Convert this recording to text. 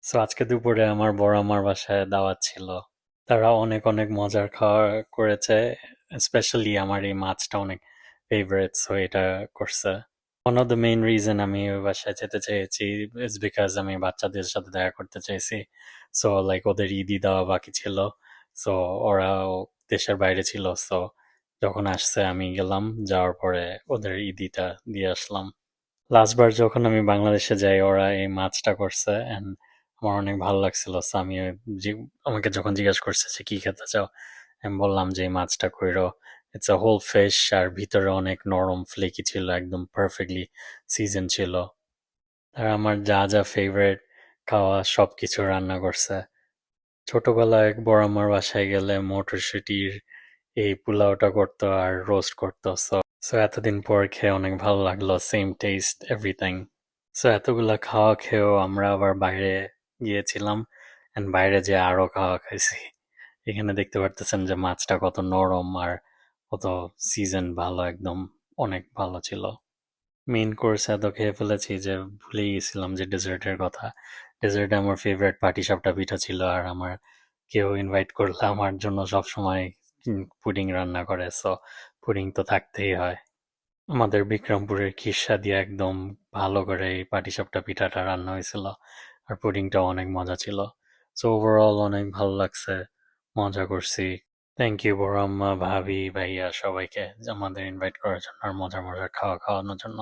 So আজকে দুপুরে আমার বড় আমার বাসায় দাওয়াত ছিল। তারা অনেক অনেক মজার খাওয়া করেছে। স্পেশালি আমার এই মাছটা অনেক ফেভারিট, সো এটা করছে। One of the main reason আমি ওই বাসায় যেতে চেয়েছি ইজ বিকজ আমি বাচ্চাদের সাথে দেখা করতে চাইছি। সো লাইক ওদের ঈদই দেওয়া বাকি ছিল। সো ওরাও দেশের বাইরে ছিল। সো যখন আসছে আমি গেলাম, যাওয়ার পরে ওদের ঈদিটা দিয়ে আসলাম। লাস্টবার যখন আমি বাংলাদেশে যাই ওরা এই মাছটা করছে and আমার অনেক ভালো লাগছিল। So আমি আমাকে যখন জিজ্ঞাসা করছে যে কি খেতে চাও, আমি বললাম যে এই মাছটা কইরো। ইটস আ হোল ফিশ আর ভিতরে অনেক নরম ফ্লেকি ছিল, একদম পারফেক্টলি সিজন ছিল। আর আমার যা যা ফেভারিট খাওয়া সবকিছু রান্না করছে। ছোটবেলায় বড় আমার বাসায় গেলে মটরশুটির এই পোলাওটা করতো আর রোস্ট করতো। সো এতদিন পর খেয়ে অনেক ভালো লাগলো, সেম টেস্ট এভরিথিং। সো এতগুলা খাওয়া খেয়েও আমরা আবার বাইরে গিয়েছিলাম এন্ড বাইরে যেয়ে আরো খাওয়া খাইছি। এখানে দেখতে পারতেছেন যে মাছটা কত নরম আর কত সিজন ভালো, একদম অনেক ভালো ছিল। মেইন কোর্স এত খেয়ে ফেলেছি যে ভুলে গেছিলাম যে ডেজার্টের কথা। ডেজার্টে আমার ফেভারিট পাটিসাপটা পিঠা ছিল, আর আমার কেউ ইনভাইট করলে আমার জন্য সবসময় পুডিং রান্না করে। সো পুডিং তো থাকতেই হয়। আমাদের বিক্রমপুরের খিরসা দিয়ে একদম ভালো করে এই পাটিসাপটা পিঠাটা রান্না হয়েছিল, আর পুডিংটাও অনেক মজা ছিল। সো ওভারঅল অনেক ভালো লাগছে, মজা করছি। থ্যাংক ইউ বড় আম্মা, ভাবি, ভাইয়া সবাইকে যে আমাদের ইনভাইট করার জন্য আর মজার মজার খাওয়া খাওয়ানোর জন্য।